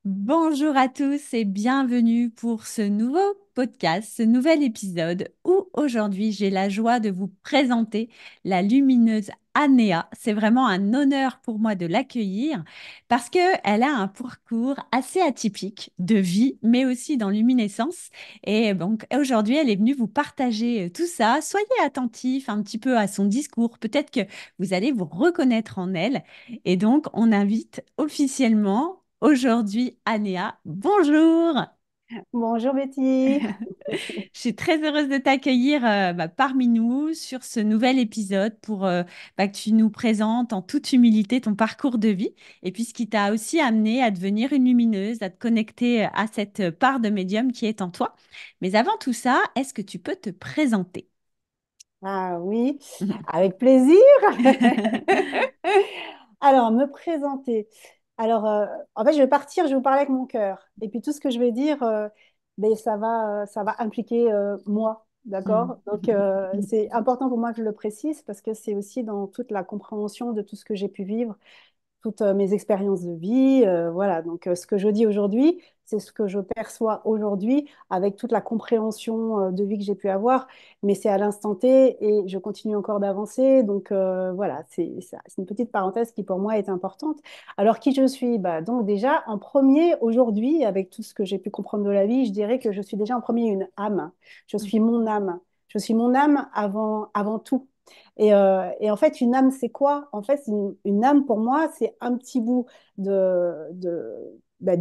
Bonjour à tous et bienvenue pour ce nouveau podcast, ce nouvel épisode où aujourd'hui j'ai la joie de vous présenter la lumineuse Anéa. C'est vraiment un honneur pour moi de l'accueillir parce qu'elle a un parcours assez atypique de vie, mais aussi dans luminescence. Et donc aujourd'hui, elle est venue vous partager tout ça. Soyez attentifs un petit peu à son discours. Peut-être que vous allez vous reconnaître en elle. Et donc, on invite officiellement aujourd'hui Anéa. Bonjour! Bonjour Betty. Je suis très heureuse de t'accueillir parmi nous sur ce nouvel épisode pour que tu nous présentes en toute humilité ton parcours de vie et puis ce qui t'a aussi amené à devenir une lumineuse, à te connecter à cette part de médium qui est en toi. Mais avant tout ça, est-ce que tu peux te présenter? Ah oui, avec plaisir. Alors, me présenter. Alors, en fait, je vais partir, je vais vous parler avec mon cœur. Et puis, tout ce que je vais dire, ben, ça va impliquer moi, d'accord? Donc, c'est important pour moi que je le précise parce que c'est aussi dans toute la compréhension de tout ce que j'ai pu vivre toutes mes expériences de vie. Voilà, donc ce que je dis aujourd'hui, c'est ce que je perçois aujourd'hui avec toute la compréhension de vie que j'ai pu avoir, mais c'est à l'instant T et je continue encore d'avancer. Donc voilà, c'est une petite parenthèse qui pour moi est importante. Alors qui je suis? Bah, donc déjà, en premier, aujourd'hui, avec tout ce que j'ai pu comprendre de la vie, je dirais que je suis déjà en premier une âme. Je suis mon âme. Je suis mon âme avant tout. Et en fait, une âme, c'est quoi? En fait, une âme, pour moi, c'est un petit bout de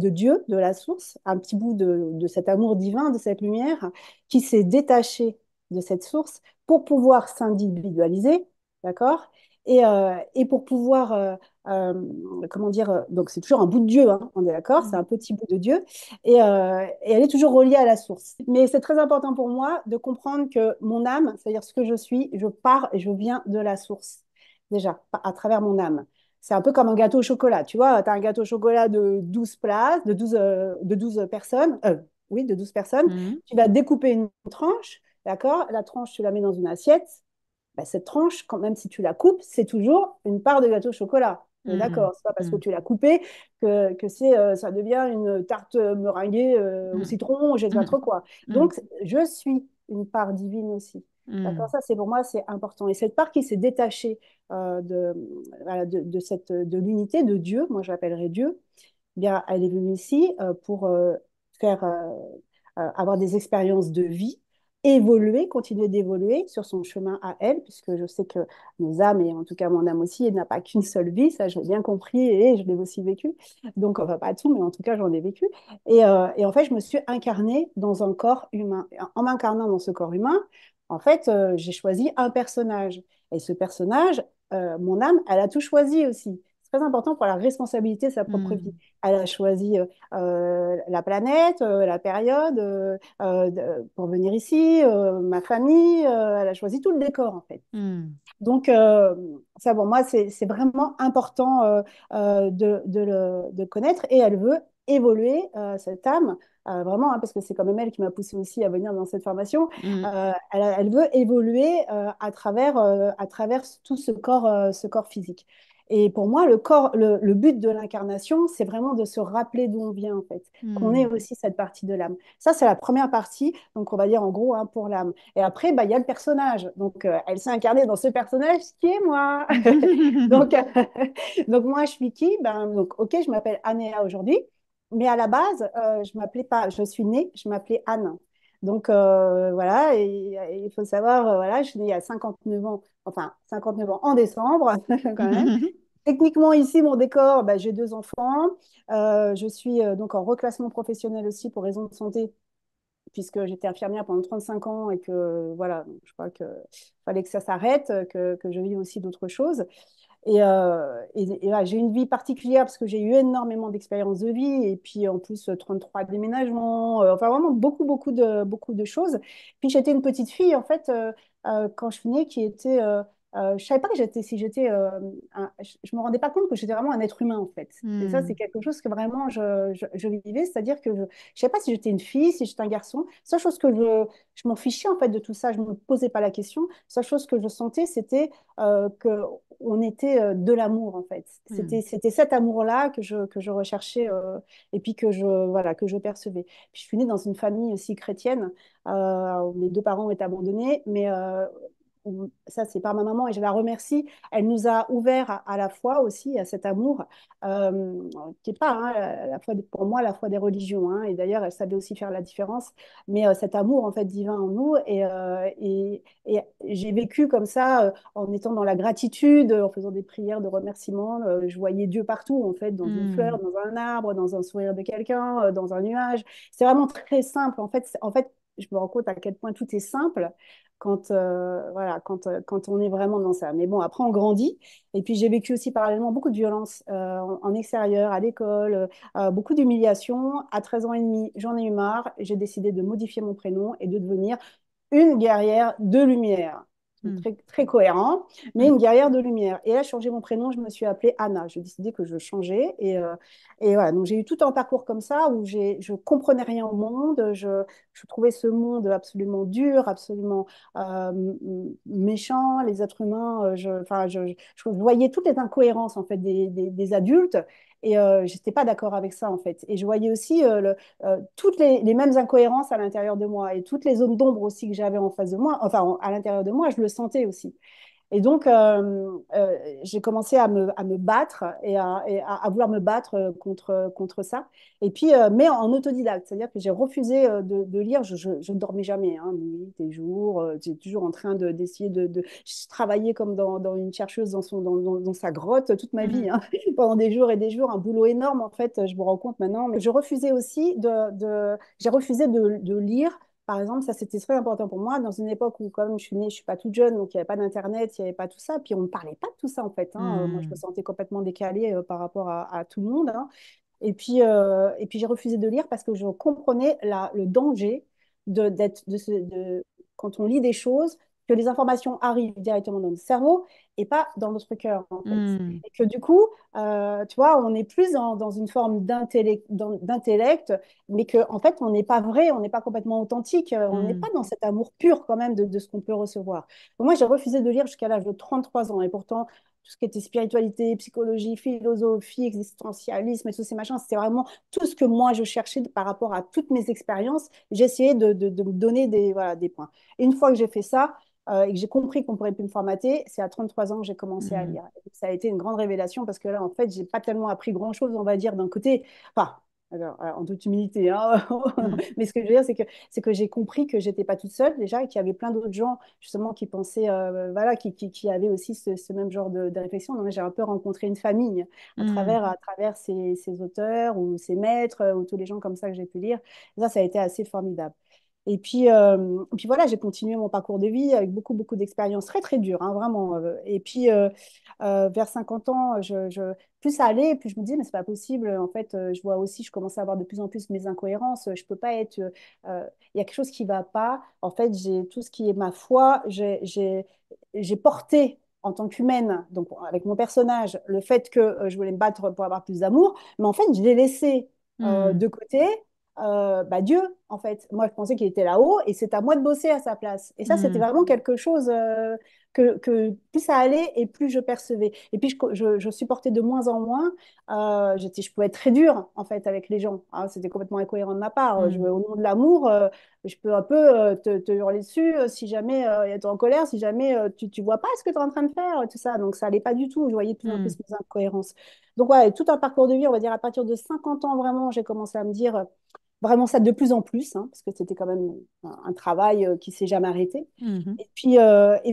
Dieu, de la source, un petit bout de cet amour divin, de cette lumière, qui s'est détaché de cette source pour pouvoir s'individualiser, d'accord? Et pour pouvoir, comment dire, donc c'est toujours un bout de Dieu, hein, on est d'accord? C'est un petit bout de Dieu et elle est toujours reliée à la source. Mais c'est très important pour moi de comprendre que mon âme, c'est-à-dire ce que je suis, je pars et je viens de la source, déjà, à travers mon âme. C'est un peu comme un gâteau au chocolat, tu vois, tu as un gâteau au chocolat de 12 places, de 12 personnes, oui, de 12 personnes, Mhm. tu vas découper une tranche, d'accord? La tranche, tu la mets dans une assiette, bah, cette tranche, quand même si tu la coupes, c'est toujours une part de gâteau au chocolat. On est Mhm. d'accord, c'est pas parce que Mhm. tu l'as coupé que ça devient une tarte meringuée au Mhm. citron, ou je sais pas Mhm. trop quoi. Mhm. Donc, je suis une part divine aussi. D'accord, Mhm. ça c'est pour moi c'est important. Et cette part qui s'est détachée de, voilà, de l'unité de Dieu, moi j'appellerais Dieu, eh bien, elle est venue ici pour faire avoir des expériences de vie, évoluer, continuer d'évoluer sur son chemin à elle, puisque je sais que nos âmes, et en tout cas mon âme aussi, elle n'a pas qu'une seule vie, ça je l'ai bien compris et je l'ai aussi vécu. Donc, enfin pas tout, mais en tout cas j'en ai vécu. Et en fait, je me suis incarnée dans un corps humain. En m'incarnant dans ce corps humain, en fait, j'ai choisi un personnage. Et ce personnage, mon âme, elle a tout choisi aussi. C'est très important pour la responsabilité de sa propre vie. Mhm. Elle a choisi la planète, la période, pour venir ici, ma famille, elle a choisi tout le décor en fait. Mhm. Donc, ça, pour moi, c'est vraiment important de connaître et elle veut évoluer, cette âme, vraiment, hein, parce que c'est quand même elle qui m'a poussée aussi à venir dans cette formation. Mhm. Elle veut évoluer à travers tout ce corps physique. Et pour moi, le but de l'incarnation, c'est vraiment de se rappeler d'où on vient, en fait, qu'on est Mhm. aussi cette partie de l'âme. Ça, c'est la première partie, donc on va dire en gros hein, pour l'âme. Et après, bah, il y a le personnage. Donc, elle s'est incarnée dans ce personnage qui est moi. Donc, donc moi, je suis qui? Ben, donc, ok, je m'appelle Anéa aujourd'hui, mais à la base, je m'appelais pas, je suis née, je m'appelais Anne. Donc, voilà, et il faut savoir, voilà, je suis née à 59 ans, enfin, 59 ans en décembre, quand même. Techniquement, ici, mon décor, bah, j'ai deux enfants. Je suis donc en reclassement professionnel aussi pour raison de santé puisque j'étais infirmière pendant 35 ans et que voilà, je crois qu'il fallait que ça s'arrête, que je vive aussi d'autres choses. Et voilà, j'ai une vie particulière parce que j'ai eu énormément d'expériences de vie et puis en plus 33 déménagements, enfin vraiment beaucoup de choses. Puis j'étais une petite fille en fait quand je suis née qui était je savais pas que si j'étais, je me rendais pas compte que j'étais vraiment un être humain en fait. Et ça, c'est Hmm. quelque chose que vraiment je vivais, c'est-à-dire que je savais pas si j'étais une fille, si j'étais un garçon. Seule chose que je m'en fichais en fait de tout ça, je me posais pas la question. Seule chose que je sentais, c'était que on était de l'amour en fait. Hmm. C'était cet amour-là que je recherchais et puis voilà, que je percevais. Puis je suis née dans une famille aussi chrétienne. Mes deux parents ont été abandonnés, mais ça, c'est par ma maman et je la remercie. Elle nous a ouvert à la foi aussi, à cet amour, qui n'est pas, hein, pour moi, la foi des religions. Hein, et d'ailleurs, elle savait aussi faire la différence. Mais cet amour, en fait, divin en nous. Et j'ai vécu comme ça, en étant dans la gratitude, en faisant des prières de remerciement. Je voyais Dieu partout, en fait, dans une fleur, Hmm. dans un arbre, dans un sourire de quelqu'un, dans un nuage. C'est vraiment très simple. En fait, je me rends compte à quel point tout est simple voilà, quand on est vraiment dans ça. Mais bon, après, on grandit. Et puis, j'ai vécu aussi parallèlement beaucoup de violences en extérieur, à l'école, beaucoup d'humiliation. À 13 ans et demi, j'en ai eu marre. J'ai décidé de modifier mon prénom et de devenir une guerrière de lumière. C'est Hmm. très, très cohérent, mais une guerrière de lumière. Et là, j'ai changé mon prénom, je me suis appelée Anna. J'ai décidé que je changeais. Et voilà, donc j'ai eu tout un parcours comme ça où je comprenais rien au monde. Je trouvais ce monde absolument dur, absolument méchant. Les êtres humains, enfin, je voyais toutes les incohérences en fait des adultes. Et je n'étais pas d'accord avec ça en fait. Et je voyais aussi toutes les mêmes incohérences à l'intérieur de moi et toutes les zones d'ombre aussi que j'avais en face de moi, enfin à l'intérieur de moi, je le sentais aussi. Et donc, j'ai commencé à me battre et à vouloir me battre contre ça. Et puis, mais en autodidacte, c'est-à-dire que j'ai refusé de lire. Je ne dormais jamais, hein, nuit et jour. J'étais toujours en train d'essayer Je travaillais comme dans une chercheuse dans sa grotte toute ma vie, Hmm. hein, pendant des jours et des jours. Un boulot énorme, en fait, je me rends compte maintenant. Mais je refusais aussi j'ai refusé de lire par exemple, ça, c'était très important pour moi dans une époque où, comme je suis née, je suis pas toute jeune, donc il n'y avait pas d'Internet, il n'y avait pas tout ça. Puis on ne parlait pas de tout ça, en fait. Hein. Moi, je me Hmm. sentais complètement décalée par rapport à tout le monde. Hein. Et puis j'ai refusé de lire parce que je comprenais le danger d'être, quand on lit des choses, que les informations arrivent directement dans le cerveau et pas dans notre cœur, en fait. Hmm. Et que du coup, tu vois, on est plus dans une forme d'intellect, mais qu'en en fait, on n'est pas vrai, on n'est pas complètement authentique, on n'est Hmm. pas dans cet amour pur quand même de ce qu'on peut recevoir. Donc moi, j'ai refusé de lire jusqu'à l'âge de 33 ans. Et pourtant, tout ce qui était spiritualité, psychologie, philosophie, existentialisme et tous ces machins, c'était vraiment tout ce que moi je cherchais par rapport à toutes mes expériences. J'ai essayé de me donner voilà, des points. Et une fois que j'ai fait ça, et que j'ai compris qu'on pourrait plus me formater, c'est à 33 ans que j'ai commencé à Hmm. lire. Et ça a été une grande révélation parce que là, en fait, j'ai pas tellement appris grand-chose, on va dire, d'un côté. Enfin, alors, en toute humilité, hein. Hmm. Mais ce que je veux dire, c'est que j'ai compris que j'étais pas toute seule déjà et qu'il y avait plein d'autres gens justement qui pensaient, voilà, qui avaient aussi ce même genre de réflexion. Donc, j'ai un peu rencontré une famille Hmm. à travers ces auteurs ou ces maîtres ou tous les gens comme ça que j'ai pu lire. Et ça a été assez formidable. Et puis voilà, j'ai continué mon parcours de vie avec beaucoup, beaucoup d'expériences très, très dures, hein, vraiment. Et puis, vers 50 ans, plus ça allait, plus je me disais, mais c'est pas possible. En fait, je vois aussi, je commençais à avoir de plus en plus mes incohérences. Je peux pas être. Il y a quelque chose qui va pas. En fait, j'ai tout ce qui est ma foi. J'ai porté en tant qu'humaine, donc avec mon personnage, le fait que je voulais me battre pour avoir plus d'amour, mais en fait, je l'ai laissé Hmm. de côté Dieu, en fait. Moi, je pensais qu'il était là-haut et c'est à moi de bosser à sa place. Et ça, c'était Hmm. vraiment quelque chose que plus ça allait et plus je percevais. Et puis, je supportais de moins en moins. Je pouvais être très dure, en fait, avec les gens. Hein, c'était complètement incohérent de ma part. Hmm. Au nom de l'amour, je peux un peu te hurler dessus si jamais tu es en colère, si jamais tu vois pas ce que tu es en train de faire, tout ça. Donc, ça allait pas du tout. Je voyais de plus en Hmm. plus mes incohérences. Donc, ouais, tout un parcours de vie, on va dire, à partir de 50 ans, vraiment, j'ai commencé à me dire vraiment ça de plus en plus, hein, parce que c'était quand même un travail qui s'est jamais arrêté. Hmm. Et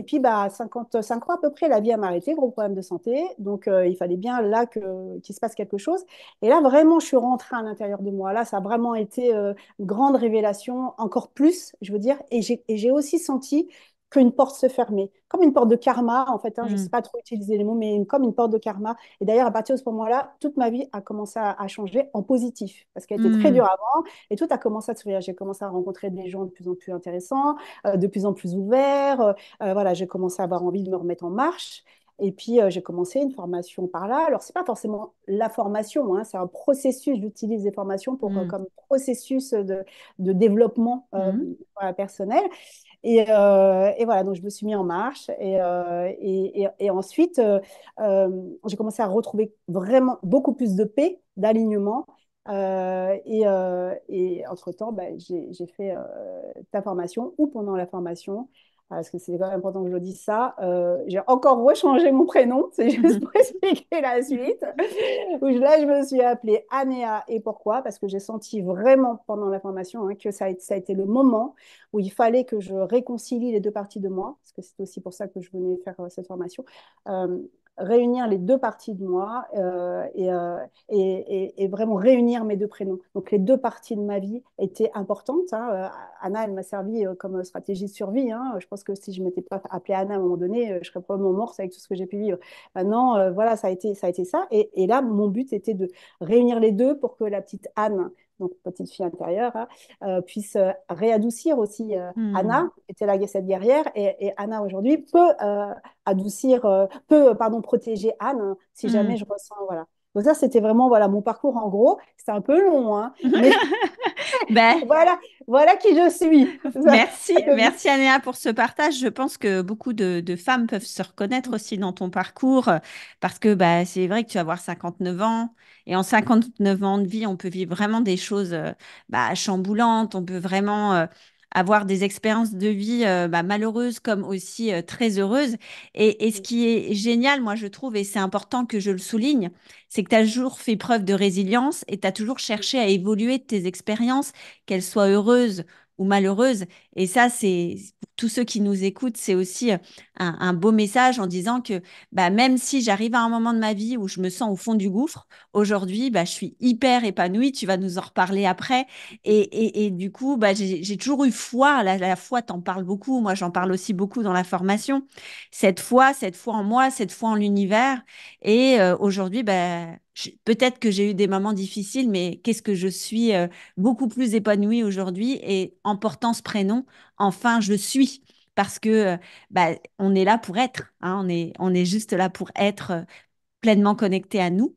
puis bah, 55 ans à peu près, la vie a arrêté, gros problème de santé. Donc, il fallait bien là qu'il se passe quelque chose. Et là, vraiment, je suis rentrée à l'intérieur de moi. Là, ça a vraiment été une grande révélation, encore plus, je veux dire. Et j'ai aussi senti qu'une porte se fermait, comme une porte de karma, en fait, hein, je ne sais mm, pas trop utiliser les mots, mais comme une porte de karma. Et d'ailleurs, à partir de ce moment-là, toute ma vie a commencé à changer en positif, parce qu'elle était très mm, dure avant, et tout a commencé à sourire. J'ai commencé à rencontrer des gens de plus en plus intéressants, de plus en plus ouverts. Voilà, j'ai commencé à avoir envie de me remettre en marche. Et puis, j'ai commencé une formation par là. Alors, ce n'est pas forcément la formation, hein, c'est un processus. J'utilise des formations mm, comme processus de développement mm, voilà, personnel. Et voilà, donc je me suis mis en marche. Et ensuite, j'ai commencé à retrouver vraiment beaucoup plus de paix, d'alignement. Et entre-temps, bah, j'ai fait ta formation ou pendant la formation, parce que c'est quand même important que je le dise ça, j'ai encore rechangé mon prénom, c'est juste mm. pour expliquer la suite. Où là, je me suis appelée Anéa. Et pourquoi? Parce que j'ai senti vraiment pendant la formation hein, que ça a été le moment où il fallait que je réconcilie les deux parties de moi, parce que c'est aussi pour ça que je venais faire cette formation, euh, réunir les deux parties de moi et vraiment réunir mes deux prénoms. Donc les deux parties de ma vie étaient importantes. Hein. Anna, elle m'a servi comme stratégie de survie. Hein. Je pense que si je ne m'étais pas appelée Anna à un moment donné, je serais probablement morte avec tout ce que j'ai pu vivre. Maintenant, voilà, ça a été ça. Et là, mon but était de réunir les deux pour que la petite Anne, donc petite fille intérieure, hein, puisse réadoucir aussi Mm. Anna, était cette guerrière, et Anna aujourd'hui peut adoucir, peut pardon, protéger Anne hein, si jamais Mm. je ressens. Voilà. Donc ça, c'était vraiment voilà, mon parcours en gros. C'était un peu long, hein, mais Ben, voilà, voilà qui je suis. merci, merci Anéa pour ce partage. Je pense que beaucoup de femmes peuvent se reconnaître aussi dans ton parcours parce que bah, c'est vrai que tu vas avoir 59 ans et en 59 ans de vie, on peut vivre vraiment des choses bah, chamboulantes. On peut vraiment avoir des expériences de vie bah, malheureuses comme aussi très heureuses. Et ce qui est génial, moi je trouve, et c'est important que je le souligne, c'est que tu as toujours fait preuve de résilience et tu as toujours cherché à évoluer de tes expériences, qu'elles soient heureuses ou malheureuse. Et ça, c'est pour tous ceux qui nous écoutent, c'est aussi un beau message en disant que bah, même si j'arrive à un moment de ma vie où je me sens au fond du gouffre, aujourd'hui, bah, je suis hyper épanouie. Tu vas nous en reparler après. Et du coup, bah, j'ai toujours eu foi. La foi, t'en parles beaucoup. Moi, j'en parle aussi beaucoup dans la formation. Cette foi en moi, cette foi en l'univers. Et aujourd'hui, bah, peut-être que j'ai eu des moments difficiles, mais qu'est-ce que je suis beaucoup plus épanouie aujourd'hui et en portant ce prénom, enfin, je suis. Parce que bah, on est là pour être, hein, on est juste là pour être pleinement connecté à nous.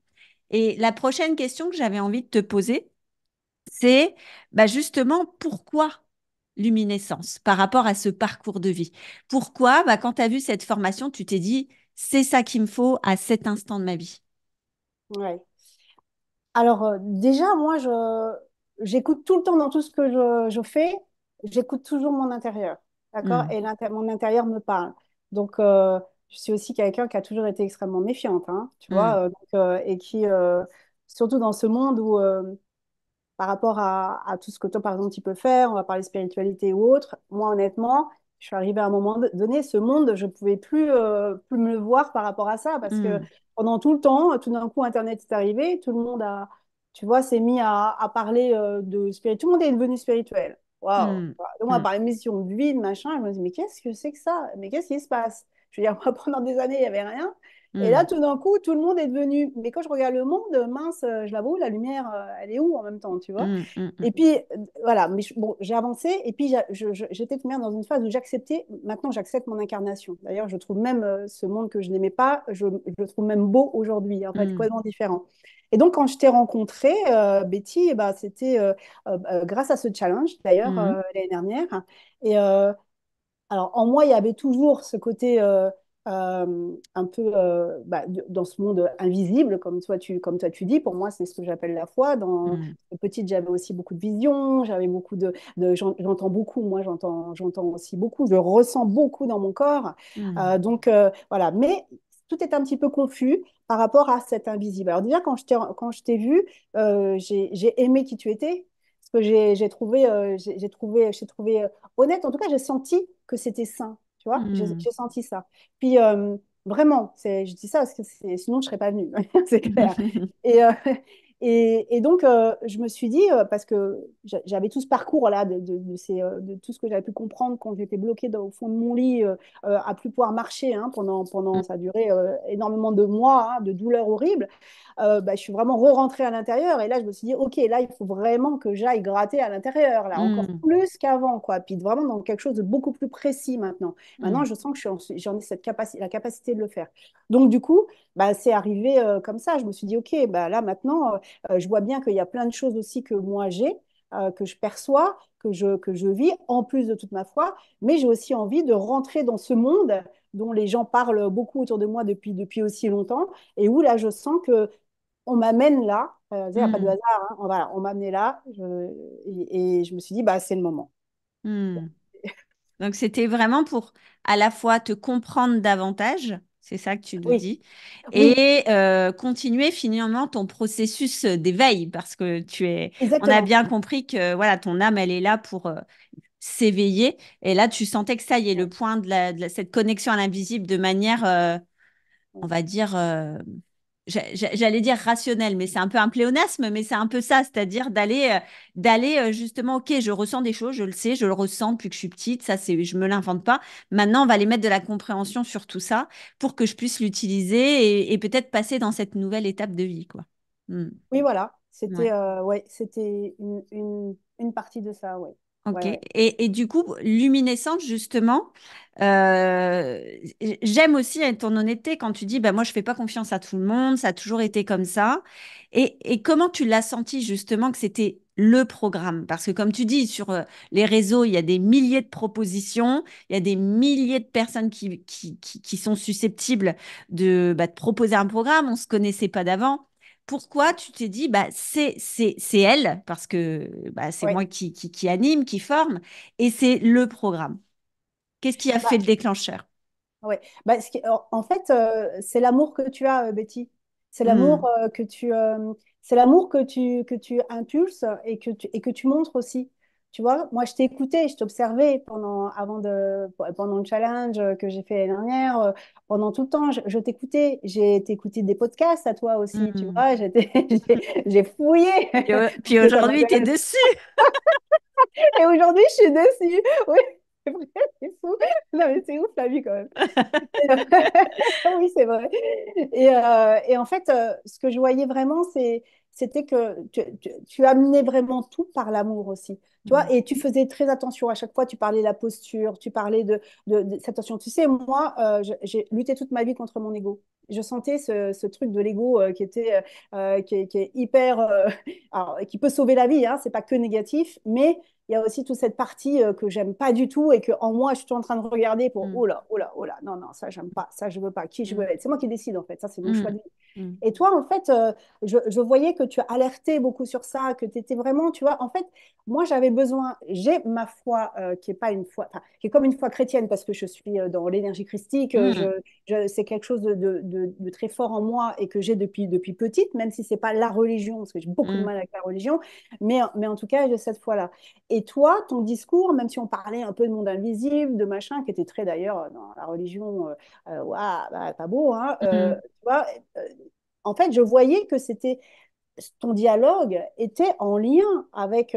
Et la prochaine question que j'avais envie de te poser, c'est bah, justement pourquoi luminescence par rapport à ce parcours de vie? Pourquoi, bah, quand tu as vu cette formation, tu t'es dit, c'est ça qu'il me faut à cet instant de ma vie? Ouais. Alors, déjà, moi, j'écoute tout le temps dans tout ce que je fais, j'écoute toujours mon intérieur, d'accord? Hmm, Et mon intérieur me parle. Donc, je suis aussi quelqu'un qui a toujours été extrêmement méfiante, hein, tu hmm, vois, et qui, surtout dans ce monde où, par rapport à tout ce que toi, par exemple, tu peux faire, on va parler spiritualité ou autre. Moi, honnêtement, je suis arrivée à un moment donné, ce monde, je ne pouvais plus me le voir par rapport à ça, parce que hmm, pendant tout le temps, tout d'un coup, Internet est arrivé, tout le monde a, tu vois, s'est mis à parler de spiritualité. Tout le monde est devenu spirituel. Waouh! hmm, On va hmm, parler de mission de vie, de machin. Je me dis, mais qu'est-ce que c'est que ça? Mais qu'est-ce qui se passe? Je veux dire, moi, pendant des années, il n'y avait rien. Et là, hmm, tout d'un coup, tout le monde est devenu. Mais quand je regarde le monde, mince, je l'avoue, la lumière, elle est où en même temps, tu vois? hmm, hmm, hmm, Et puis, voilà, mais bon, j'ai avancé. Et puis, j'étais tout de même dans une phase où j'acceptais. Maintenant, j'accepte mon incarnation. D'ailleurs, je trouve même ce monde que je n'aimais pas, je le trouve même beau aujourd'hui, en fait, hmm, complètement différent. Et donc, quand je t'ai rencontrée, Betty, eh ben, c'était grâce à ce challenge, d'ailleurs, hmm, l'année dernière. Et, alors, en moi, il y avait toujours ce côté un peu bah, dans ce monde invisible, comme toi tu dis. Pour moi, c'est ce que j'appelle la foi. Dans hmm, petite, j'avais aussi beaucoup de visions, j'avais beaucoup j'entends beaucoup. Moi, j'entends aussi beaucoup. Je ressens beaucoup dans mon corps. hmm, Donc voilà. Mais tout est un petit peu confus par rapport à cet invisible. Alors déjà, quand je t'ai vu, j'ai aimé qui tu étais. Parce que j'ai trouvé honnête, en tout cas, j'ai senti que c'était sain, tu vois, hmm. j'ai senti ça. Puis vraiment, je dis ça parce que sinon je ne serais pas venue, c'est clair. Et, Et donc, je me suis dit, parce que j'avais tout ce parcours-là de tout ce que j'avais pu comprendre quand j'étais bloquée au fond de mon lit, à plus pouvoir marcher, hein, ça a duré énormément de mois, hein, de douleurs horribles. Bah, je suis vraiment re-rentrée à l'intérieur. Et là, je me suis dit, OK, là, il faut vraiment que j'aille gratter à l'intérieur, là, encore Mm, plus qu'avant, quoi. Puis vraiment dans quelque chose de beaucoup plus précis maintenant. Maintenant, mm, je sens que j'en ai la capacité de le faire. Donc, du coup, bah, c'est arrivé comme ça. Je me suis dit, OK, bah, là, maintenant, je vois bien qu'il y a plein de choses aussi que moi j'ai, que je perçois, que je vis, en plus de toute ma foi, mais j'ai aussi envie de rentrer dans ce monde dont les gens parlent beaucoup autour de moi depuis aussi longtemps, et où là, je sens que on m'amène là, il n'y a pas de mm, hasard, hein, voilà, on m'a amené là, et je me suis dit, bah, c'est le moment. mm. Donc, c'était vraiment pour à la fois te comprendre davantage, c'est ça que tu nous Oui, dis, oui, et continuer finalement ton processus d'éveil, parce que on a exactement. bien compris que voilà, ton âme, elle est là pour s'éveiller, et là, tu sentais que ça y est, le Ouais, point cette connexion à l'invisible de manière, on ouais. va dire, j'allais dire rationnel, mais c'est un peu un pléonasme, mais c'est un peu ça, c'est-à-dire d'aller justement, ok, je ressens des choses, je le sais, je le ressens depuis que je suis petite, ça c'est, je me l'invente pas. Maintenant, on va aller mettre de la compréhension sur tout ça pour que je puisse l'utiliser et peut-être passer dans cette nouvelle étape de vie, quoi. Hmm. Oui, voilà, c'était Ouais. ouais, c'était une partie de ça, ouais. Ok. Ouais, ouais. Et du coup, luminescence, justement, euh, j'aime aussi ton honnêteté quand tu dis, bah, moi, je fais pas confiance à tout le monde, ça a toujours été comme ça. Et comment tu l'as senti, justement, que c'était le programme? Parce que, comme tu dis, sur les réseaux, il y a des milliers de propositions, il y a des milliers de personnes qui sont susceptibles de te proposer un programme, on se connaissait pas d'avant. Pourquoi tu t'es dit, bah, c'est elle, parce que bah, c'est Ouais. moi qui anime, qui forme, et c'est le programme. Qu'est-ce qui a fait Bah, le déclencheur? ouais. Bah, en fait, c'est l'amour que tu as, Betty. C'est l'amour Hmm, c'est l'amour que tu impulses et que tu montres aussi. Tu vois, moi, je t'ai écouté, je t'observais pendant le challenge que j'ai fait l'année dernière, pendant tout le temps, je t'écoutais. J'ai écouté des podcasts à toi aussi, tu hmm. vois, j'ai fouillé. Puis Ça aujourd'hui, tu es m'intéresse. dessus. Et aujourd'hui, je suis dessus. Oui, c'est vrai, c'est fou. Non, mais c'est ouf la vie quand même. Oui, c'est vrai. Et en fait, ce que je voyais vraiment, c'était que tu amenais vraiment tout par l'amour aussi. Tu vois, Hmm, et tu faisais très attention à chaque fois, tu parlais de la posture, tu parlais attention. Tu sais, moi, j'ai lutté toute ma vie contre mon ego. Je sentais ce truc de l'ego qui est hyper, alors, qui peut sauver la vie, hein, c'est pas que négatif, mais il y a aussi toute cette partie que j'aime pas du tout et que en moi je suis en train de regarder pour hmm, oh là oh là oh là non non ça j'aime pas ça je veux pas qui je veux hmm, être c'est moi qui décide en fait ça c'est mon choix hmm, de vie. hmm, Et toi, en fait, je voyais que tu alertais beaucoup sur ça, que tu étais vraiment, tu vois, en fait, moi, j'avais besoin, j'ai ma foi qui est pas une foi, enfin, qui est comme une foi chrétienne parce que je suis dans l'énergie christique, hmm, c'est quelque chose de très fort en moi et que j'ai depuis petite, même si c'est pas la religion, parce que j'ai beaucoup de hmm, mal avec la religion, mais en tout cas, j'ai cette foi-là. Et toi, ton discours, même si on parlait un peu de monde invisible, de machin, qui était très d'ailleurs dans la religion, ouah, bah, pas beau, hein, hmm, tu vois, euh, en fait, je voyais que c'était ton dialogue était en lien avec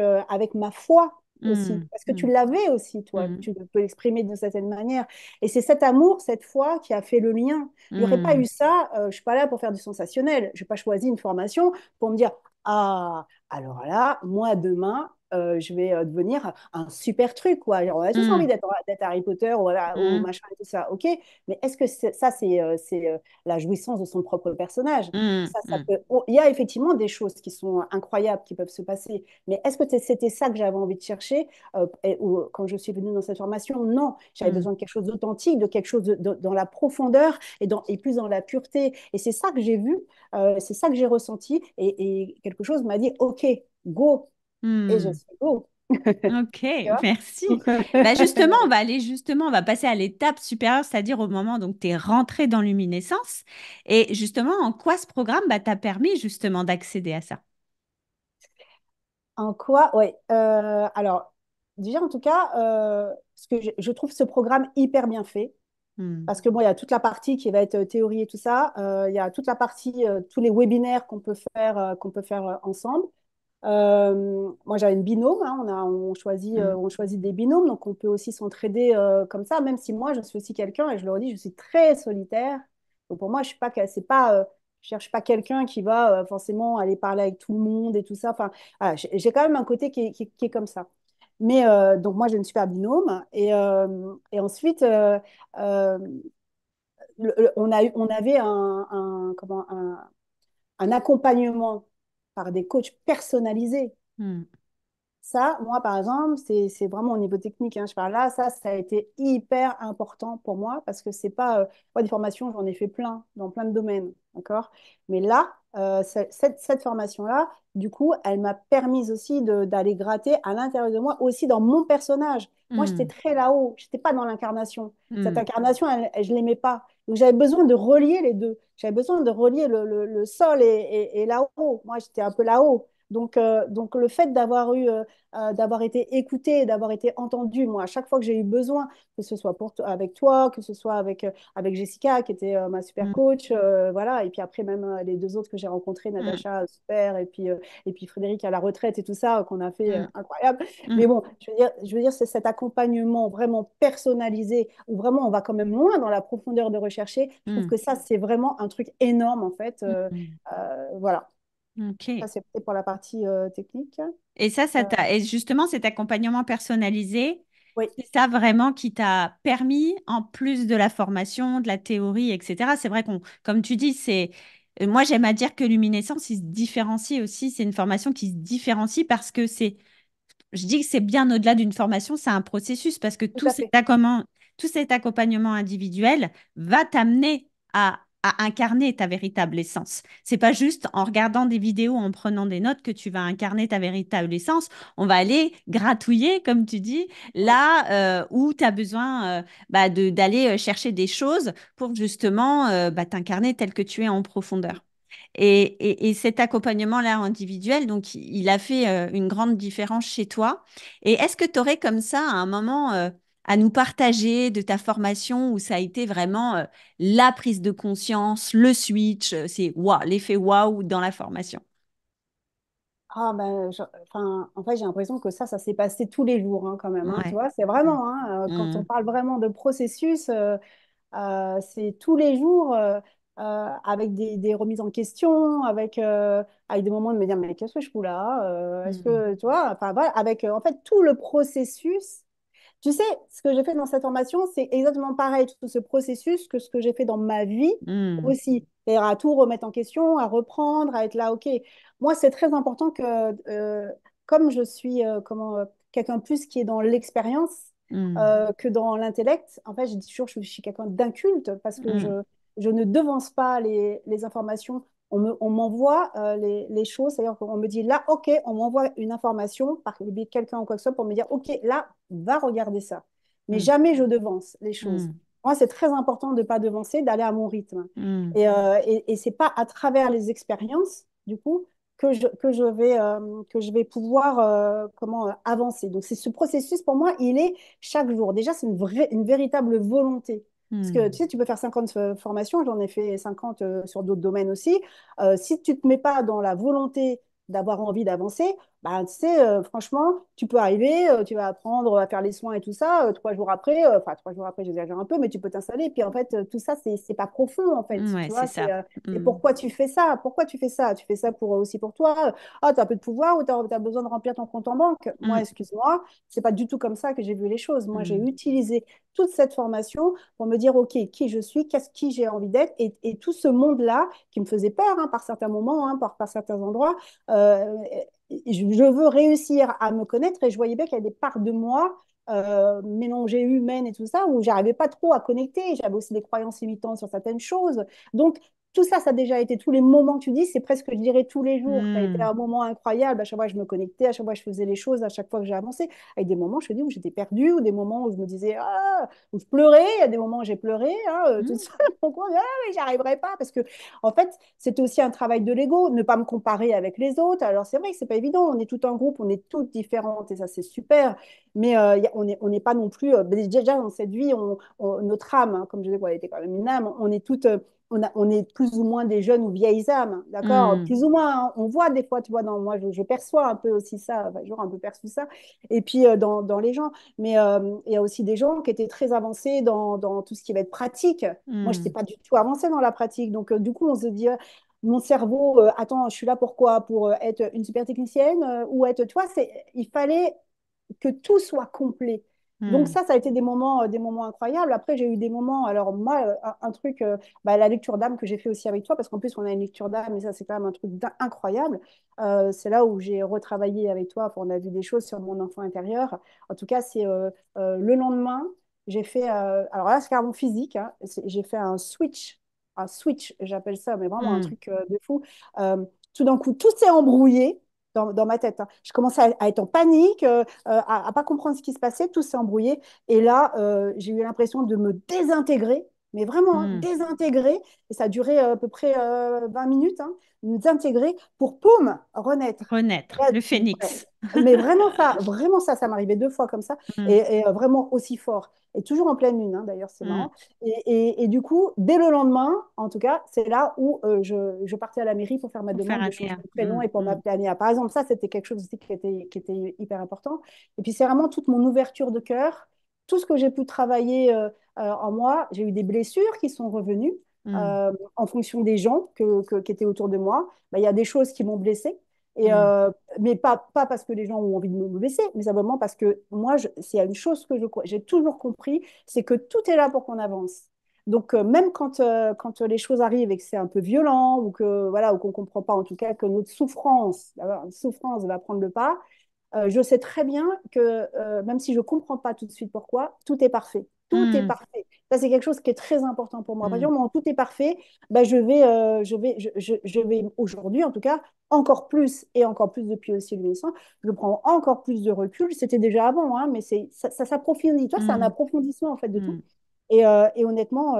ma foi aussi, hmm, parce que tu hmm, l'avais aussi, toi, hmm, tu peux l'exprimer d'une certaine manière. Et c'est cet amour, cette foi qui a fait le lien. Il n'y aurait pas hmm, eu ça, je ne suis pas là pour faire du sensationnel. Je n'ai pas choisi une formation pour me dire, ah, alors là, moi, demain, je vais devenir un super truc, quoi. Genre, on a tous envie hmm, d'être Harry Potter ou, voilà, ou hmm, machin et tout ça, ok. Mais est-ce que ça, c'est la jouissance de son propre personnage? hmm, hmm. Il y a effectivement des choses qui sont incroyables qui peuvent se passer, mais est-ce que c'était ça que j'avais envie de chercher quand je suis venue dans cette formation? Non, j'avais Hmm. besoin de quelque chose d'authentique, de quelque chose dans la profondeur et plus dans la pureté. Et c'est ça que j'ai vu, c'est ça que j'ai ressenti, et quelque chose m'a dit, OK, go, et je Hmm. suis go. Ok, Tu vois. merci. Bah justement, on va aller justement, on va passer à l'étape supérieure, c'est-à-dire au moment donc tu es rentré dans Luminescence. Et justement, en quoi ce programme t'a permis justement d'accéder à ça? En quoi? Oui. Alors, déjà, en tout cas, ce que je trouve ce programme hyper bien fait. Hmm. Parce que bon, il y a toute la partie qui va être théorie et tout ça. Il y a toute la partie, tous les webinaires qu'on peut faire ensemble. Moi, j'avais une binôme, hein, Hmm. on choisit des binômes, donc on peut aussi s'entraider comme ça, même si moi, je suis aussi quelqu'un, et je le redis, je suis très solitaire. Donc pour moi, je suis pas, c'est pas, je cherche pas quelqu'un qui va forcément aller parler avec tout le monde et tout ça. Enfin, voilà, j'ai quand même un côté qui est comme ça. Mais donc moi, j'ai une super binôme, et ensuite, euh, on avait un accompagnement par des coachs personnalisés. Hmm. Ça, moi, par exemple, c'est vraiment au niveau technique, hein, je parle là, ça a été hyper important pour moi parce que c'est pas. Moi, des formations, j'en ai fait plein, dans plein de domaines, d'accord? Mais là, cette formation-là, du coup, elle m'a permis aussi d'aller gratter à l'intérieur de moi, aussi dans mon personnage. Moi, j'étais Hmm. très là-haut, j'étais pas dans l'incarnation. Cette Hmm. incarnation, je l'aimais pas. Donc, j'avais besoin de relier les deux. J'avais besoin de relier le sol et là-haut. Moi, j'étais un peu là-haut. Donc le fait d'avoir été écoutée, d'avoir été entendue. Moi, à chaque fois que j'ai eu besoin, que ce soit avec toi, que ce soit avec Jessica, qui était ma super Hmm. coach, voilà, et puis après même les deux autres que j'ai rencontrés, Hmm. Natacha, super, et puis Frédéric à la retraite et tout ça, qu'on a fait Hmm. incroyable. Hmm. Mais bon, je veux dire, c'est cet accompagnement vraiment personnalisé, où vraiment on va quand même loin dans la profondeur de rechercher. Je trouve Hmm. que ça, c'est vraiment un truc énorme, en fait. Hmm. Voilà, ça, Ok. c'est peut-être pour la partie technique. Et ça Euh, t'a, et justement, cet accompagnement personnalisé, oui, c'est ça vraiment qui t'a permis, en plus de la formation, de la théorie, etc. C'est vrai qu'on, comme tu dis, moi j'aime à dire que Luminescence, il se différencie aussi. C'est une formation qui se différencie parce que je dis que c'est bien au-delà d'une formation, c'est un processus parce que tout à fait. tout cet accompagnement individuel va t'amener à incarner ta véritable essence. C'est pas juste en regardant des vidéos, en prenant des notes que tu vas incarner ta véritable essence. On va aller gratouiller, comme tu dis, Oui. là où tu as besoin d'aller chercher des choses pour justement t'incarner tel que tu es en profondeur. Et cet accompagnement-là individuel, donc, il a fait une grande différence chez toi. Et est-ce que tu aurais comme ça un moment à nous partager de ta formation où ça a été vraiment la prise de conscience, le switch, c'est waouh, l'effet waouh dans la formation? Ah ben, enfin, en fait, j'ai l'impression que ça s'est passé tous les jours hein, quand même. Hein, tu Ouais. vois, c'est Mm. vraiment, hein, quand on Mm. parle vraiment de processus, c'est tous les jours avec des remises en question, avec des moments de me dire, mais qu'est-ce que je fous là? Est-ce Mm. que, tu vois, enfin, voilà, avec en fait tout le processus. Tu sais, ce que j'ai fait dans cette formation, c'est exactement pareil, tout ce processus que ce que j'ai fait dans ma vie Mm. aussi. C'est-à-dire à tout remettre en question, à reprendre, à être là, OK. Moi, c'est très important que, comme je suis quelqu'un plus qui est dans l'expérience Mm. que dans l'intellect, en fait, je dis toujours que je suis quelqu'un d'inculte parce que Mm. je ne devance pas les informations on m'envoie les choses, c'est-à-dire qu'on me dit là, ok, on m'envoie une information par le biais de quelqu'un ou quoi que ce soit pour me dire, ok, là, va regarder ça. Mais Mm. jamais je devance les choses. Mm. Moi, c'est très important de ne pas devancer, d'aller à mon rythme. Mm. Et c'est pas à travers les expériences, du coup, que je vais pouvoir avancer. Donc, c'est ce processus, pour moi, il est chaque jour. Déjà, c'est une véritable volonté. Parce que Mm. tu sais, tu peux faire 50 formations, j'en ai fait 50 sur d'autres domaines aussi. Si tu ne te mets pas dans la volonté d'avoir envie d'avancer, bah, tu sais, franchement, tu peux arriver, tu vas apprendre à faire les soins et tout ça. 3 jours après, enfin 3 jours après, j'exagère un peu, mais tu peux t'installer. Puis en fait, tout ça, c'est pas profond en fait. Mm. Ouais, Tu c'est vois, ça. c'est Mm. pourquoi tu fais ça. Pourquoi tu fais ça? Tu fais ça aussi pour toi. Ah, tu as un peu de pouvoir ou tu as besoin de remplir ton compte en banque. Moi, Mm. excuse-moi, c'est pas du tout comme ça que j'ai vu les choses. Moi, j'ai Mm. utilisé toute cette formation pour me dire, OK, qui je suis, qui j'ai envie d'être, et tout ce monde-là qui me faisait peur hein, par certains moments, hein, par certains endroits, euh, je veux réussir à me connaître et je voyais bien qu'il y avait des parts de moi mélangées humaines et tout ça où j'arrivais pas trop à connecter. J'avais aussi des croyances limitantes sur certaines choses. Donc, tout ça, ça a déjà été, tous les moments que tu dis, c'est presque, je dirais, tous les jours. Ça a été Hmm. un moment incroyable. À chaque fois, je me connectais, à chaque fois, je faisais les choses, à chaque fois que j'ai avancé. Avec des moments, je te dis, où j'étais perdue, ou des moments où je me disais, ah, où je pleurais. Il y a des moments où j'ai pleuré, hein, toute Hmm. seule. Donc, ah, mais j'y arriverai pas. Parce que, en fait, c'était aussi un travail de l'ego, ne pas me comparer avec les autres. Alors, c'est vrai que c'est pas évident. On est tout un groupe, on est toutes différentes, et ça, c'est super. Mais on n'est pas non plus, déjà, dans cette vie, notre âme, hein, comme je disais, elle était quand même une âme, on est toutes on est plus ou moins des jeunes ou vieilles âmes, d'accord? Hmm. Plus ou moins, hein. On voit des fois, tu vois, moi, je perçois un peu aussi ça, enfin, j'aurais un peu perçu ça, et puis dans les gens. Mais il y a aussi des gens qui étaient très avancés dans tout ce qui va être pratique. Moi, je n'étais Hmm. pas du tout avancée dans la pratique. Donc, du coup, on se dit, mon cerveau, attends, je suis là pourquoi? Pour être une super technicienne ou être, tu vois, il fallait que tout soit complet. Donc Hmm. ça a été des moments incroyables. Après, j'ai eu des moments, alors moi, un truc, bah, la lecture d'âme que j'ai fait aussi avec toi, parce qu'en plus, on a une lecture d'âme, et ça, c'est quand même un truc incroyable. C'est là où j'ai retravaillé avec toi, enfin, on a vu des choses sur mon enfant intérieur. En tout cas, c'est le lendemain, j'ai fait, alors là, c'est carrément physique, hein, j'ai fait un switch, j'appelle ça, mais vraiment un Hmm. truc de fou. Euh, Tout d'un coup, tout s'est embrouillé dans ma tête, hein. Je commençais à être en panique, à pas comprendre ce qui se passait, tout s'est embrouillé. Et là, j'ai eu l'impression de me désintégrer, mais vraiment, hein, Hmm. désintégrer. Et ça a duré à peu près 20 minutes, hein, me désintégrer pour, poum, renaître. Renaître, Là, le ouais. phénix. Mais vraiment ça m'arrivait deux fois comme ça, Hmm. vraiment aussi fort. Et toujours en pleine lune, hein, d'ailleurs, c'est Hmm. marrant. Et du coup, dès le lendemain, en tout cas, c'est là où je partais à la mairie pour faire ma Pour faire demande un de théâtre. changement de prénom Hmm. et pour Hmm. m'appeler Anéa. Par exemple, ça, c'était quelque chose aussi qui était hyper important. Et puis, c'est vraiment toute mon ouverture de cœur, tout ce que j'ai pu travailler en moi. J'ai eu des blessures qui sont revenues Hmm. en fonction des gens qui étaient autour de moi. Ben, il y a des choses qui m'ont blessée. Et, Hmm. mais pas parce que les gens ont envie de me blesser, mais simplement parce que moi, s'il y a une chose que j'ai toujours compris, c'est que tout est là pour qu'on avance. Donc, même quand les choses arrivent et que c'est un peu violent ou que voilà ou qu'on ne comprend pas, en tout cas, que notre souffrance va prendre le pas, je sais très bien que même si je ne comprends pas tout de suite pourquoi, tout est parfait. Tout est Hmm. parfait. Ça, c'est quelque chose qui est très important pour moi. À partir Hmm. du moment où tout est parfait, bah, je vais aujourd'hui, en tout cas, encore plus, et encore plus depuis aussi le médecin, je prends encore plus de recul. C'était déjà avant, hein, mais ça s'approfondit. Toi, c'est un Hmm. approfondissement, en fait, de tout. Hmm. Et honnêtement,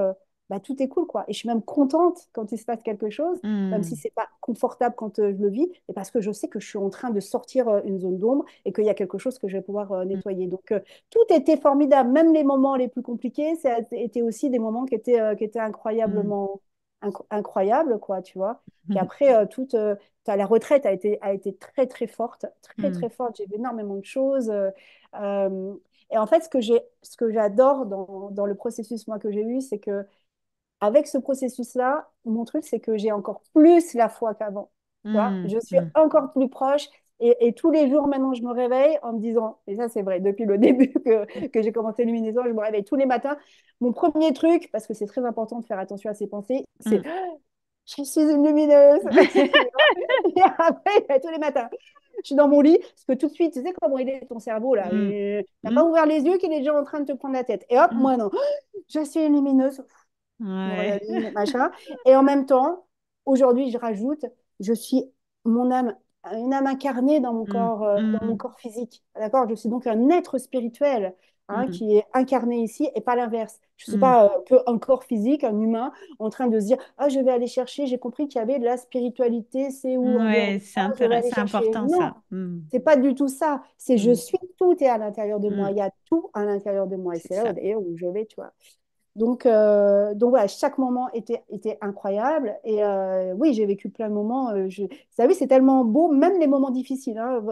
bah, tout est cool, quoi. Et je suis même contente quand il se passe quelque chose, même si Hmm. c'est pas confortable quand je le vis, et parce que je sais que je suis en train de sortir une zone d'ombre et qu'il y a quelque chose que je vais pouvoir Hmm. nettoyer. Donc, tout était formidable, même les moments les plus compliqués, ça a été aussi des moments qui étaient Hmm. incroyablement incroyables, quoi, tu vois. Puis Hmm. après, la retraite a été très, très forte, très, Hmm. très forte. J'ai vu énormément de choses. Euh, et en fait, ce que j'adore dans le processus moi que j'ai eu, c'est que avec ce processus-là, mon truc, c'est que j'ai encore plus la foi qu'avant. Tu vois, Hmm. je suis Hmm. encore plus proche. Et tous les jours, maintenant, je me réveille en me disant, et ça, c'est vrai, depuis le début que j'ai commencé Luminescence, je me réveille tous les matins. Mon premier truc, parce que c'est très important de faire attention à ses pensées, c'est Hmm. je suis une lumineuse. Et après, tous les matins, je suis dans mon lit, parce que tout de suite, tu sais comment il est ton cerveau, là. Hmm. T'as pas Hmm. ouvert les yeux qu'il est déjà en train de te prendre la tête. Et hop, Hmm. moi, non. Je suis une lumineuse. Je me Ouais. réaligne, machin. Et en même temps, aujourd'hui, je rajoute, je suis mon âme, une âme incarnée Hmm. dans mon Hmm. corps physique. D'accord? Je suis donc un être spirituel, hein, Hmm. qui est incarné ici et pas l'inverse. Je ne suis Hmm. pas qu'un corps physique, un humain, en train de se dire, ah, je vais aller chercher, j'ai compris qu'il y avait de la spiritualité, c'est où en dehors de Ouais, ça, je vais aller c'est chercher. important Non, ça. Hmm. c'est pas du tout ça. C'est je Hmm. suis, tout est à l'intérieur de Hmm. moi. Il y a tout à l'intérieur de moi. Et C'est c'est là ça. d'ailleurs où je vais, tu vois. Donc voilà, chaque moment était incroyable. Et oui, j'ai vécu plein de moments. Vous savez, c'est tellement beau, même les moments difficiles, hein,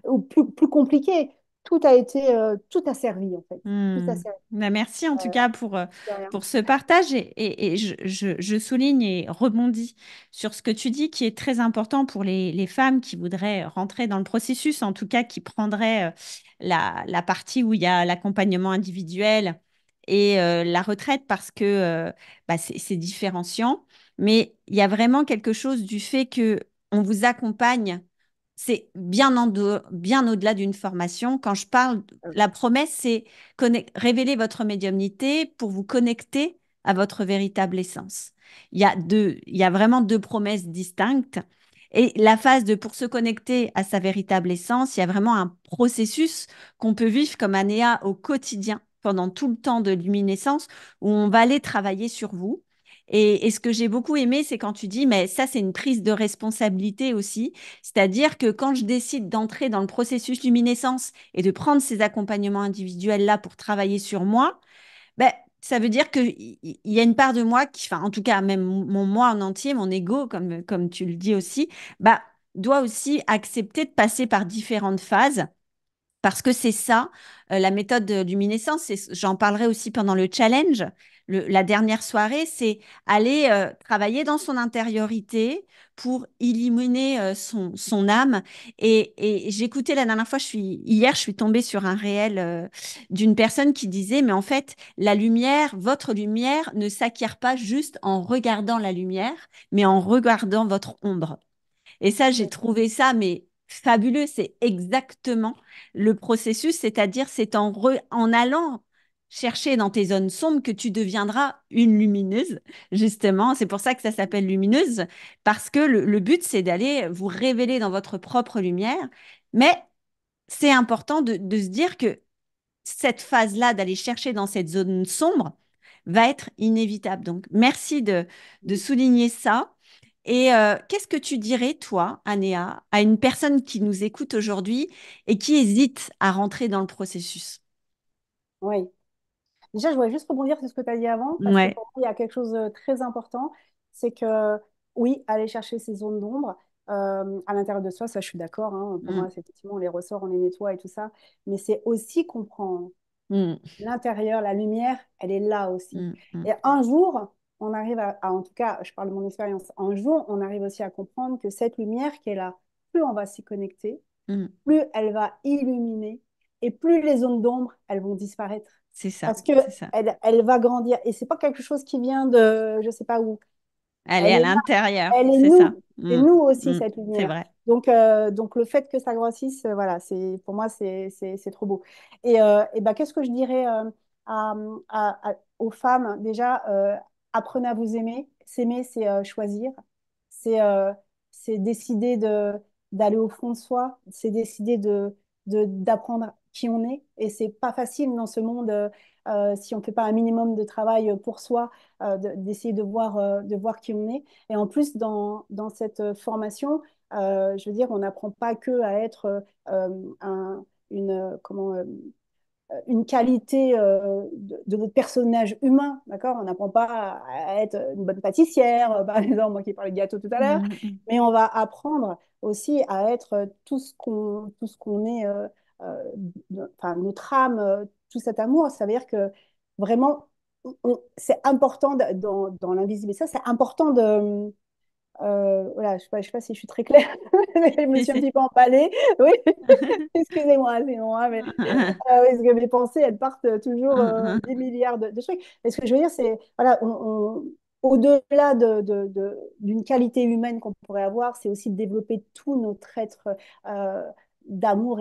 ou plus compliqués. Tout a servi, en fait. Tout a Hmm. servi. Bah, merci en tout Euh, cas de rien. pour ce partage et je souligne et rebondis sur ce que tu dis qui est très important pour les femmes qui voudraient rentrer dans le processus, en tout cas qui prendraient la partie où il y a l'accompagnement individuel et la retraite parce que bah, c'est différenciant, mais il y a vraiment quelque chose du fait que on vous accompagne. C'est bien au-delà d'une formation. Quand je parle, la promesse, c'est révéler votre médiumnité pour vous connecter à votre véritable essence. Il y a vraiment deux promesses distinctes. Et la phase de pour se connecter à sa véritable essence, il y a vraiment un processus qu'on peut vivre comme Anéa au quotidien pendant tout le temps de luminescence où on va aller travailler sur vous. Et ce que j'ai beaucoup aimé, c'est quand tu dis, mais ça, c'est une prise de responsabilité aussi. C'est-à-dire que quand je décide d'entrer dans le processus luminescence et de prendre ces accompagnements individuels-là pour travailler sur moi, ben, ça veut dire qu'il y a une part de moi qui, enfin, en tout cas, même mon moi en entier, mon ego, comme tu le dis aussi, bah, doit aussi accepter de passer par différentes phases parce que c'est ça, la méthode de luminescence. J'en parlerai aussi pendant le challenge. La dernière soirée, c'est aller travailler dans son intériorité pour illuminer son âme. Et j'écoutais la dernière fois, hier, je suis tombée sur un réel d'une personne qui disait, mais en fait, la lumière, votre lumière ne s'acquiert pas juste en regardant la lumière, mais en regardant votre ombre. Et ça, j'ai trouvé ça, mais fabuleux. C'est exactement le processus, c'est-à-dire c'est en allant chercher dans tes zones sombres que tu deviendras une lumineuse, justement. C'est pour ça que ça s'appelle lumineuse, parce que le but, c'est d'aller vous révéler dans votre propre lumière. Mais c'est important de se dire que cette phase-là, d'aller chercher dans cette zone sombre, va être inévitable. Donc, merci de souligner ça. Et qu'est-ce que tu dirais, toi, Anéa, à une personne qui nous écoute aujourd'hui et qui hésite à rentrer dans le processus? Oui. Déjà, je voulais juste rebondir sur ce que tu as dit avant, parce que Ouais. pour moi, il y a quelque chose de très important, c'est que oui, aller chercher ces zones d'ombre à l'intérieur de soi, ça je suis d'accord, hein. Pour moi, Mm, c'est effectivement, on les ressort, on les nettoie et tout ça, mais c'est aussi comprendre mm, l'intérieur, la lumière, elle est là aussi. mm, mm, Et un jour, on arrive en tout cas, je parle de mon expérience, un jour, on arrive aussi à comprendre que cette lumière qui est là, plus on va s'y connecter, mm. plus elle va illuminer et plus les zones d'ombre, elles vont disparaître. C'est ça, Parce que c'est ça. elle va grandir. Et c'est pas quelque chose qui vient de, je sais pas où. Elle est Elle à est là, l'intérieur, elle est c'est ça. nous. C'est Mm, nous aussi, mm. cette C'est lumière. vrai. Donc le fait que ça grossisse, voilà, pour moi, c'est trop beau. Et ben, qu'est-ce que je dirais à, aux femmes? Déjà, apprenez à vous aimer. S'aimer, c'est choisir. C'est décider d'aller au fond de soi. C'est décider d'apprendre qui on est. Et c'est pas facile dans ce monde si on ne fait pas un minimum de travail pour soi, d'essayer de voir qui on est. Et en plus, dans cette formation, je veux dire, on n'apprend pas que à être comment, une qualité de notre personnage humain, d'accord? On n'apprend pas à être une bonne pâtissière, par exemple, moi qui parlais de gâteau tout à l'heure, Mm, mm, mais on va apprendre aussi à être tout ce qu'on est, euh, enfin, notre âme, tout cet amour. Ça veut dire que vraiment, c'est important dans l'invisible. Et ça, c'est important de, voilà, je sais pas si je suis très claire, je me Si, suis un si. petit peu emballée. Oui, excusez-moi, c'est moi, mais parce que mes pensées, elles partent toujours des milliards de trucs. Mais ce que je veux dire, c'est, voilà, au-delà d'une qualité humaine qu'on pourrait avoir, c'est aussi de développer tout notre être euh, d'amour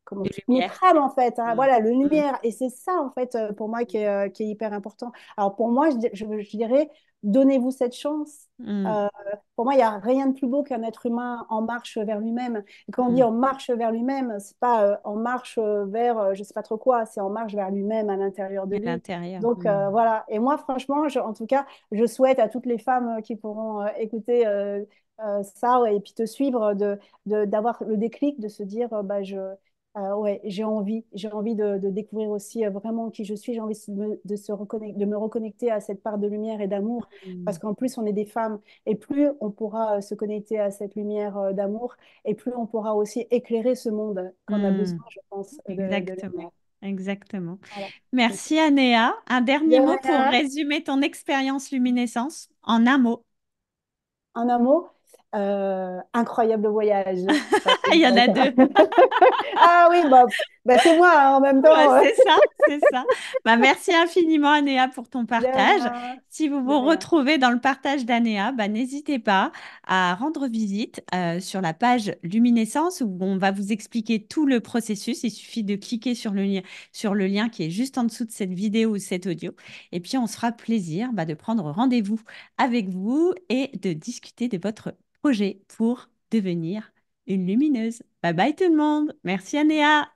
comment, De toute lumière. notre âme, en fait. Hein, Mm, voilà, le mm, lumière. Et c'est ça, en fait, pour moi, qui est hyper important. Alors, pour moi, je dirais, donnez-vous cette chance. mm, Euh, pour moi, il n'y a rien de plus beau qu'un être humain en marche vers lui-même. Et quand on dit mm. en marche vers lui-même, c'est pas en marche vers je sais pas trop quoi, c'est en marche vers lui-même à l'intérieur de À lui. l'intérieur. Donc Mm. voilà. Et moi, franchement, en tout cas, je souhaite à toutes les femmes qui pourront écouter ça ouais, et puis te suivre, d'avoir le déclic, de se dire, bah, ouais, j'ai envie de découvrir aussi vraiment qui je suis, j'ai envie de me reconnecter à cette part de lumière et d'amour, parce Mm. qu'en plus, on est des femmes, et plus on pourra se connecter à cette lumière d'amour, et plus on pourra aussi éclairer ce monde qu'on a Mm. besoin, je pense, de lumière. Exactement. Exactement. Voilà. Merci, Anéa. Un De dernier mot pour rien, résumer ton expérience luminescence en un mot. un mot. Incroyable voyage. Il y en a deux. Ah oui, bah, c'est moi hein, en même Ouais, temps. c'est ça, c'est ça. Bah, merci infiniment, Anéa, pour ton De partage. rien, Si vous de vous rien. retrouvez dans le partage d'Anéa, bah, n'hésitez pas à rendre visite sur la page Luminescence où on va vous expliquer tout le processus. Il suffit de cliquer sur le lien qui est juste en dessous de cette vidéo ou cet audio. Et puis, on se fera plaisir bah, de prendre rendez-vous avec vous et de discuter de votre projet pour devenir une lumineuse. Bye bye tout le monde. Merci, Anéa.